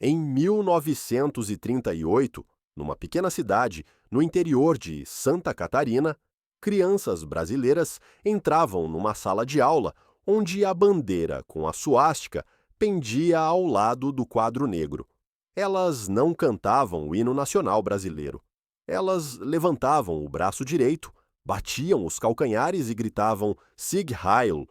Em 1938, numa pequena cidade no interior de Santa Catarina, crianças brasileiras entravam numa sala de aula onde a bandeira com a suástica pendia ao lado do quadro negro. Elas não cantavam o hino nacional brasileiro. Elas levantavam o braço direito, batiam os calcanhares e gritavam Sieg Heil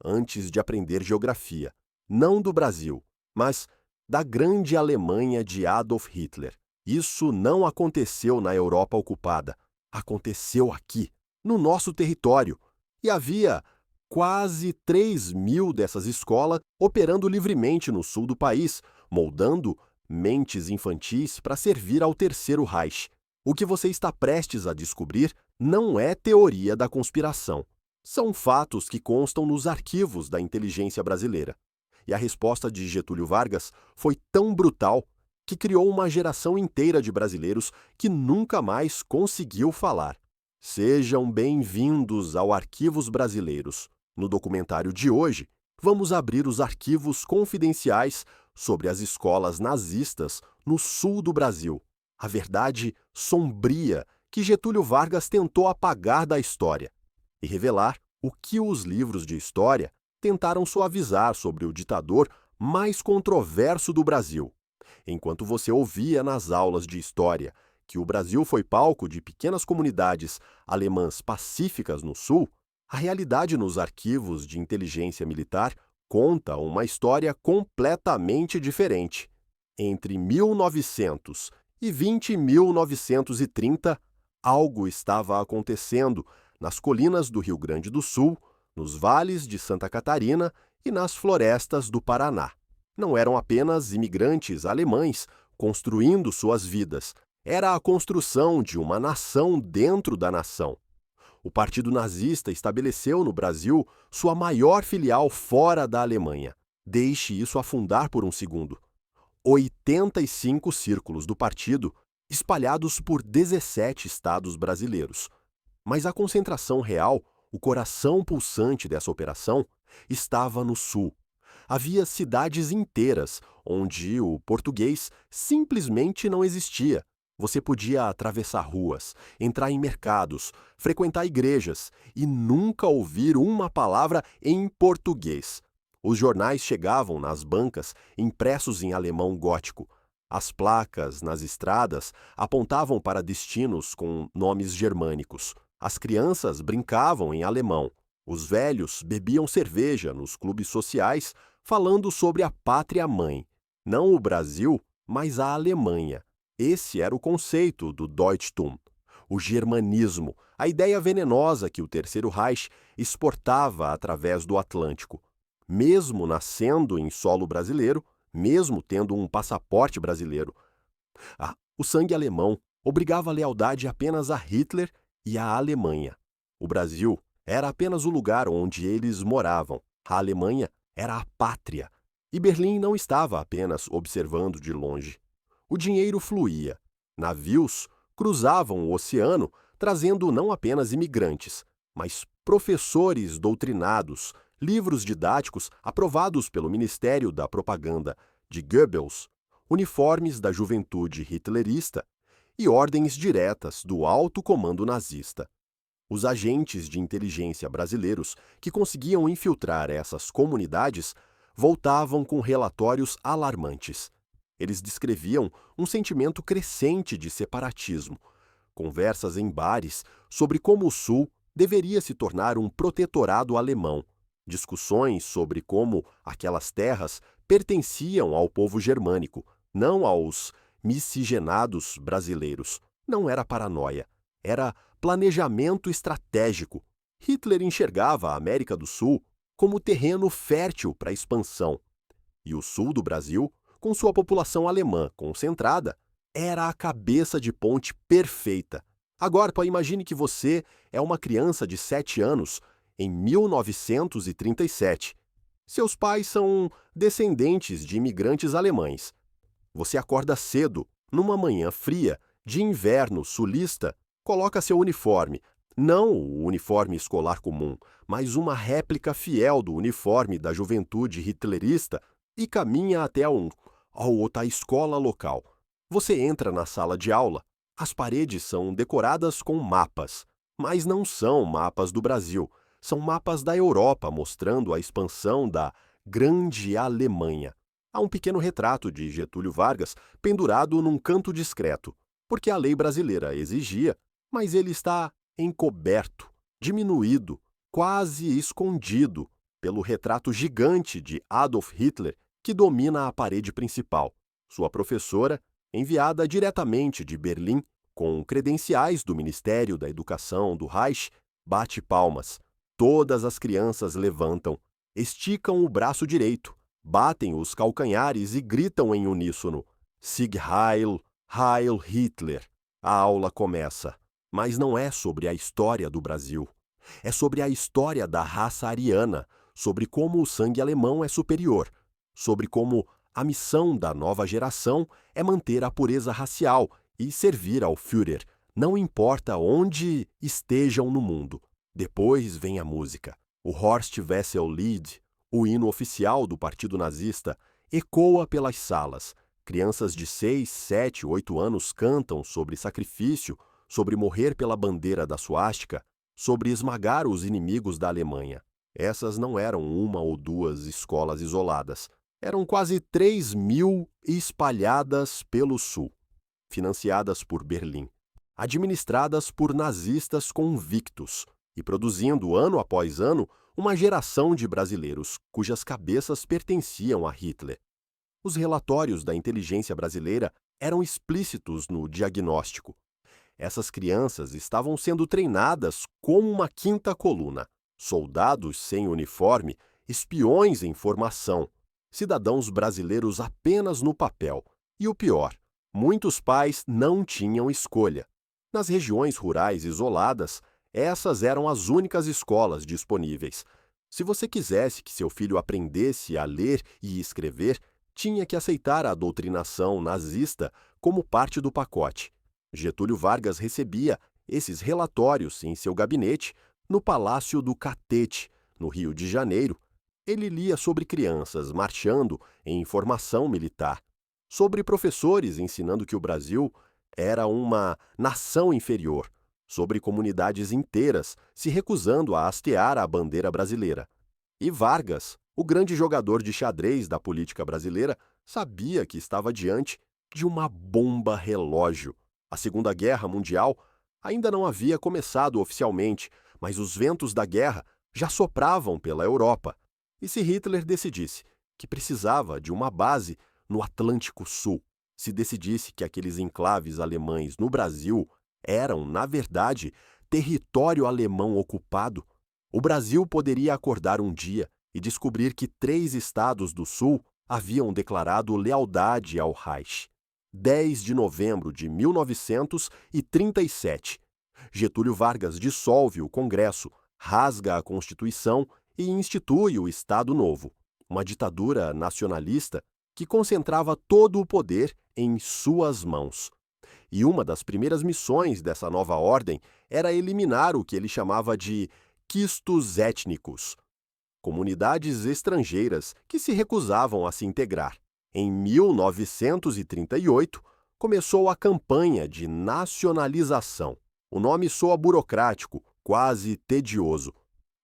antes de aprender geografia, não do Brasil, mas da grande Alemanha de Adolf Hitler. Isso não aconteceu na Europa ocupada. Aconteceu aqui, no nosso território. E havia quase 3.000 dessas escolas operando livremente no sul do país, moldando mentes infantis para servir ao Terceiro Reich. O que você está prestes a descobrir não é teoria da conspiração. São fatos que constam nos arquivos da inteligência brasileira. E a resposta de Getúlio Vargas foi tão brutal que criou uma geração inteira de brasileiros que nunca mais conseguiu falar. Sejam bem-vindos ao Arquivos Brasileiros. No documentário de hoje, vamos abrir os arquivos confidenciais sobre as escolas nazistas no sul do Brasil. A verdade sombria que Getúlio Vargas tentou apagar da história e revelar o que os livros de história tentaram suavizar sobre o ditador mais controverso do Brasil. Enquanto você ouvia nas aulas de história que o Brasil foi palco de pequenas comunidades alemãs pacíficas no sul, a realidade nos arquivos de inteligência militar conta uma história completamente diferente. Entre 1920 e 1930, algo estava acontecendo nas colinas do Rio Grande do Sul, nos vales de Santa Catarina e nas florestas do Paraná. Não eram apenas imigrantes alemães construindo suas vidas, era a construção de uma nação dentro da nação. O Partido Nazista estabeleceu no Brasil sua maior filial fora da Alemanha. Deixe isso afundar por um segundo. 85 círculos do partido espalhados por 17 estados brasileiros. Mas a concentração real, o coração pulsante dessa operação, estava no sul. Havia cidades inteiras onde o português simplesmente não existia. Você podia atravessar ruas, entrar em mercados, frequentar igrejas e nunca ouvir uma palavra em português. Os jornais chegavam nas bancas impressos em alemão gótico. As placas nas estradas apontavam para destinos com nomes germânicos. As crianças brincavam em alemão. Os velhos bebiam cerveja nos clubes sociais, falando sobre a pátria-mãe. Não o Brasil, mas a Alemanha. Esse era o conceito do Deutschtum, o germanismo, a ideia venenosa que o Terceiro Reich exportava através do Atlântico. Mesmo nascendo em solo brasileiro, mesmo tendo um passaporte brasileiro, o sangue alemão obrigava a lealdade apenas a Hitler e à Alemanha. O Brasil era apenas o lugar onde eles moravam. A Alemanha era a pátria. E Berlim não estava apenas observando de longe. O dinheiro fluía. Navios cruzavam o oceano, trazendo não apenas imigrantes, mas professores doutrinados, livros didáticos aprovados pelo Ministério da Propaganda de Goebbels, uniformes da juventude hitlerista e ordens diretas do alto comando nazista. Os agentes de inteligência brasileiros que conseguiam infiltrar essas comunidades voltavam com relatórios alarmantes. Eles descreviam um sentimento crescente de separatismo, conversas em bares sobre como o Sul deveria se tornar um protetorado alemão, discussões sobre como aquelas terras pertenciam ao povo germânico, não aos miscigenados brasileiros. Não era paranoia, era planejamento estratégico. Hitler enxergava a América do Sul como terreno fértil para expansão. E o sul do Brasil, com sua população alemã concentrada, era a cabeça de ponte perfeita. Agora, imagine que você é uma criança de 7 anos em 1937. Seus pais são descendentes de imigrantes alemães. Você acorda cedo, numa manhã fria, de inverno sulista, coloca seu uniforme, não o uniforme escolar comum, mas uma réplica fiel do uniforme da juventude hitlerista e caminha até ou a escola local. Você entra na sala de aula, as paredes são decoradas com mapas, mas não são mapas do Brasil, são mapas da Europa mostrando a expansão da Grande Alemanha. Há um pequeno retrato de Getúlio Vargas pendurado num canto discreto, porque a lei brasileira exigia, mas ele está encoberto, diminuído, quase escondido pelo retrato gigante de Adolf Hitler que domina a parede principal. Sua professora, enviada diretamente de Berlim, com credenciais do Ministério da Educação do Reich, bate palmas. Todas as crianças levantam, esticam o braço direito, batem os calcanhares e gritam em uníssono: Sieg Heil, Heil Hitler. A aula começa, mas não é sobre a história do Brasil. É sobre a história da raça ariana, sobre como o sangue alemão é superior, sobre como a missão da nova geração é manter a pureza racial e servir ao Führer, não importa onde estejam no mundo. Depois vem a música. O Horst Wessel Lied, o hino oficial do Partido Nazista, ecoa pelas salas. Crianças de 6, 7, 8 anos cantam sobre sacrifício, sobre morrer pela bandeira da suástica, sobre esmagar os inimigos da Alemanha. Essas não eram uma ou duas escolas isoladas. Eram quase 3.000 espalhadas pelo sul, financiadas por Berlim, administradas por nazistas convictos e produzindo, ano após ano, uma geração de brasileiros cujas cabeças pertenciam a Hitler. Os relatórios da inteligência brasileira eram explícitos no diagnóstico. Essas crianças estavam sendo treinadas como uma quinta coluna, soldados sem uniforme, espiões em formação, cidadãos brasileiros apenas no papel. E o pior, muitos pais não tinham escolha. Nas regiões rurais isoladas, essas eram as únicas escolas disponíveis. Se você quisesse que seu filho aprendesse a ler e escrever, tinha que aceitar a doutrinação nazista como parte do pacote. Getúlio Vargas recebia esses relatórios em seu gabinete no Palácio do Catete, no Rio de Janeiro. Ele lia sobre crianças marchando em formação militar, sobre professores ensinando que o Brasil era uma nação inferior, sobre comunidades inteiras se recusando a hastear a bandeira brasileira. E Vargas, o grande jogador de xadrez da política brasileira, sabia que estava diante de uma bomba relógio. A Segunda Guerra Mundial ainda não havia começado oficialmente, mas os ventos da guerra já sopravam pela Europa. E se Hitler decidisse que precisava de uma base no Atlântico Sul, se decidisse que aqueles enclaves alemães no Brasil eram, na verdade, território alemão ocupado, o Brasil poderia acordar um dia e descobrir que 3 estados do Sul haviam declarado lealdade ao Reich. 10 de novembro de 1937. Getúlio Vargas dissolve o Congresso, rasga a Constituição e institui o Estado Novo, uma ditadura nacionalista que concentrava todo o poder em suas mãos. E uma das primeiras missões dessa nova ordem era eliminar o que ele chamava de quistos étnicos, comunidades estrangeiras que se recusavam a se integrar. Em 1938, começou a campanha de nacionalização. O nome soa burocrático, quase tedioso.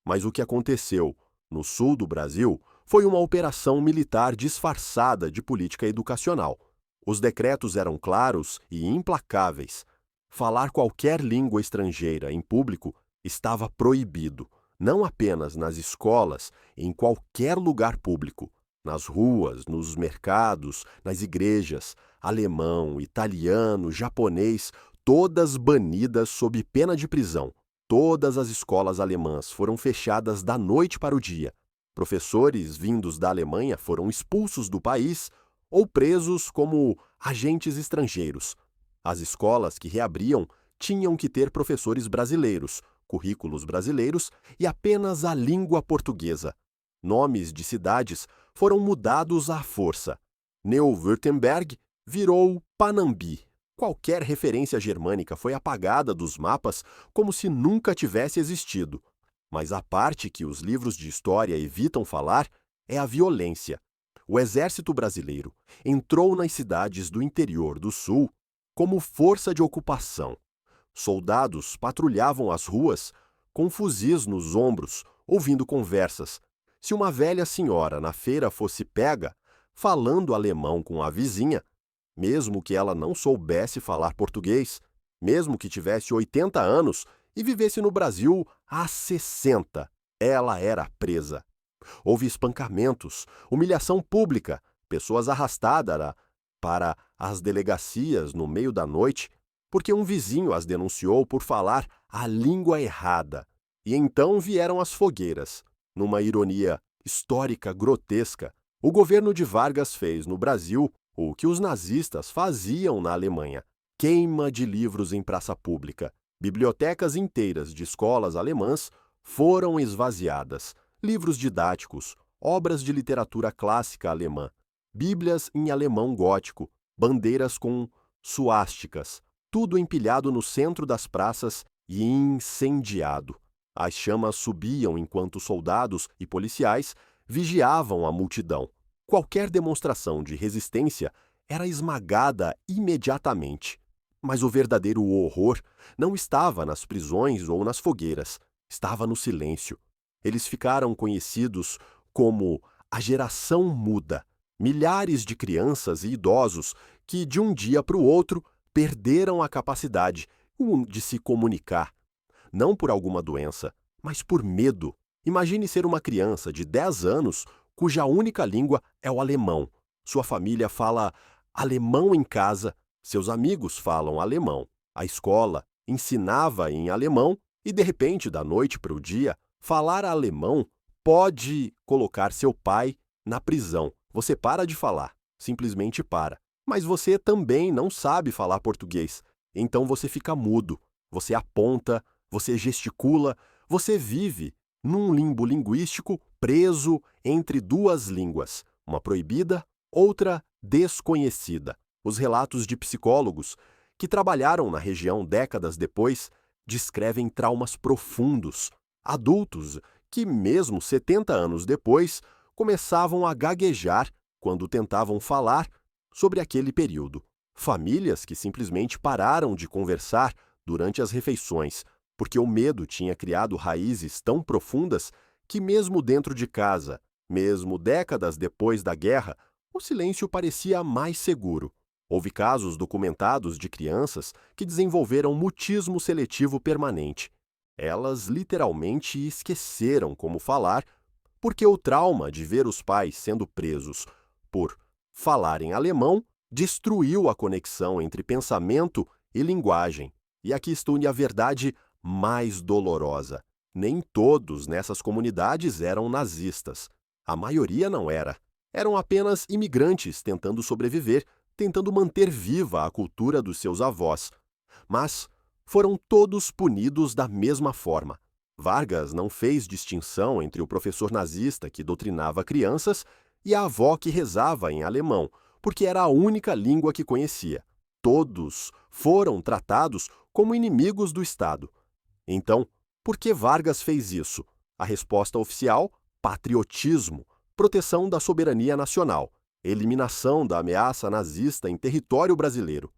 Mas o que aconteceu no sul do Brasil foi uma operação militar disfarçada de política educacional. Os decretos eram claros e implacáveis. Falar qualquer língua estrangeira em público estava proibido, não apenas nas escolas, em qualquer lugar público, nas ruas, nos mercados, nas igrejas, alemão, italiano, japonês, todas banidas sob pena de prisão. Todas as escolas alemãs foram fechadas da noite para o dia. Professores vindos da Alemanha foram expulsos do país ou presos como agentes estrangeiros. As escolas que reabriam tinham que ter professores brasileiros, currículos brasileiros e apenas a língua portuguesa. Nomes de cidades foram mudados à força. Neu-Württemberg virou Panambi. Qualquer referência germânica foi apagada dos mapas como se nunca tivesse existido. Mas a parte que os livros de história evitam falar é a violência. O exército brasileiro entrou nas cidades do interior do Sul como força de ocupação. Soldados patrulhavam as ruas com fuzis nos ombros, ouvindo conversas. Se uma velha senhora na feira fosse pega, falando alemão com a vizinha, mesmo que ela não soubesse falar português, mesmo que tivesse 80 anos e vivesse no Brasil há 60, ela era presa. Houve espancamentos, humilhação pública, pessoas arrastadas para as delegacias no meio da noite, porque um vizinho as denunciou por falar a língua errada. E então vieram as fogueiras. Numa ironia histórica grotesca, o governo de Vargas fez no Brasil o que os nazistas faziam na Alemanha: queima de livros em praça pública. Bibliotecas inteiras de escolas alemãs foram esvaziadas. Livros didáticos, obras de literatura clássica alemã, bíblias em alemão gótico, bandeiras com suásticas, tudo empilhado no centro das praças e incendiado. As chamas subiam enquanto soldados e policiais vigiavam a multidão. Qualquer demonstração de resistência era esmagada imediatamente. Mas o verdadeiro horror não estava nas prisões ou nas fogueiras, estava no silêncio. Eles ficaram conhecidos como a geração muda. Milhares de crianças e idosos que, de um dia para o outro, perderam a capacidade de se comunicar. Não por alguma doença, mas por medo. Imagine ser uma criança de 10 anos cuja única língua é o alemão. Sua família fala alemão em casa, seus amigos falam alemão. A escola ensinava em alemão e, de repente, da noite para o dia, falar alemão pode colocar seu pai na prisão. Você para de falar, simplesmente para. Mas você também não sabe falar português, então você fica mudo, você aponta, você gesticula, você vive num limbo linguístico preso entre duas línguas, uma proibida, outra desconhecida. Os relatos de psicólogos que trabalharam na região décadas depois descrevem traumas profundos. Adultos que, mesmo 70 anos depois, começavam a gaguejar quando tentavam falar sobre aquele período. Famílias que simplesmente pararam de conversar durante as refeições, porque o medo tinha criado raízes tão profundas que, mesmo dentro de casa, mesmo décadas depois da guerra, o silêncio parecia mais seguro. Houve casos documentados de crianças que desenvolveram mutismo seletivo permanente. Elas literalmente esqueceram como falar, porque o trauma de ver os pais sendo presos por falarem alemão destruiu a conexão entre pensamento e linguagem. E aqui está a verdade mais dolorosa. Nem todos nessas comunidades eram nazistas. A maioria não era. Eram apenas imigrantes tentando sobreviver, tentando manter viva a cultura dos seus avós. Mas foram todos punidos da mesma forma. Vargas não fez distinção entre o professor nazista que doutrinava crianças e a avó que rezava em alemão, porque era a única língua que conhecia. Todos foram tratados como inimigos do Estado. Então, por que Vargas fez isso? A resposta oficial: patriotismo, proteção da soberania nacional, eliminação da ameaça nazista em território brasileiro.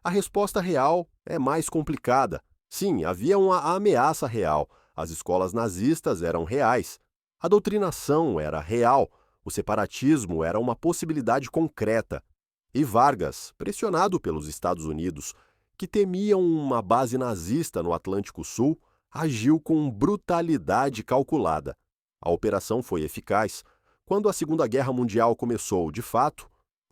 A resposta real é mais complicada. Sim, havia uma ameaça real. As escolas nazistas eram reais. A doutrinação era real. O separatismo era uma possibilidade concreta. E Vargas, pressionado pelos Estados Unidos, que temiam uma base nazista no Atlântico Sul, agiu com brutalidade calculada. A operação foi eficaz. Quando a Segunda Guerra Mundial começou, de fato,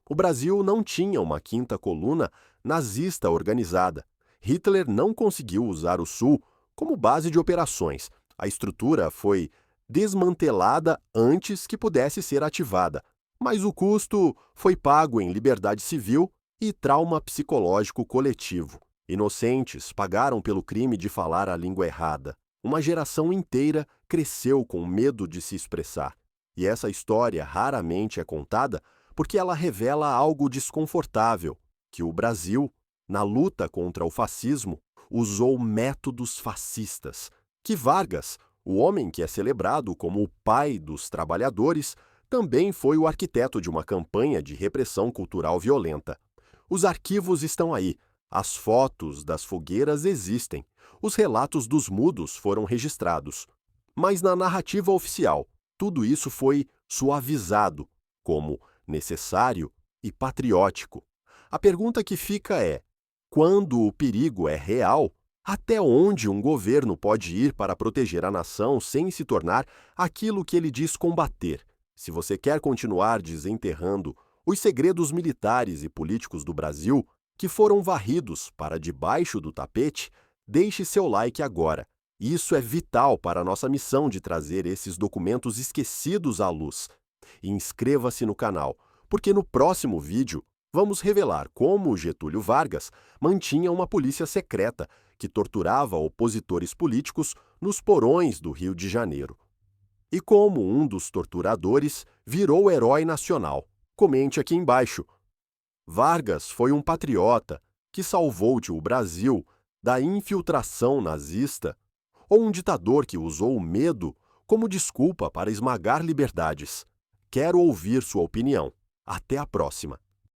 o Brasil não tinha uma quinta coluna nazista organizada. Hitler não conseguiu usar o Sul como base de operações. A estrutura foi desmantelada antes que pudesse ser ativada, mas o custo foi pago em liberdade civil e trauma psicológico coletivo. Inocentes pagaram pelo crime de falar a língua errada. Uma geração inteira cresceu com medo de se expressar. E essa história raramente é contada porque ela revela algo desconfortável, que o Brasil, na luta contra o fascismo, usou métodos fascistas, que Vargas, o homem que é celebrado como o pai dos trabalhadores, também foi o arquiteto de uma campanha de repressão cultural violenta. Os arquivos estão aí, as fotos das fogueiras existem, os relatos dos mudos foram registrados. Mas na narrativa oficial, tudo isso foi suavizado como necessário e patriótico. A pergunta que fica é: quando o perigo é real, até onde um governo pode ir para proteger a nação sem se tornar aquilo que ele diz combater? Se você quer continuar desenterrando os segredos militares e políticos do Brasil, que foram varridos para debaixo do tapete, deixe seu like agora. Isso é vital para a nossa missão de trazer esses documentos esquecidos à luz. E inscreva-se no canal, porque no próximo vídeo vamos revelar como Getúlio Vargas mantinha uma polícia secreta que torturava opositores políticos nos porões do Rio de Janeiro. E como um dos torturadores virou herói nacional. Comente aqui embaixo. Vargas foi um patriota que salvou o Brasil da infiltração nazista ou um ditador que usou o medo como desculpa para esmagar liberdades? Quero ouvir sua opinião. Até a próxima!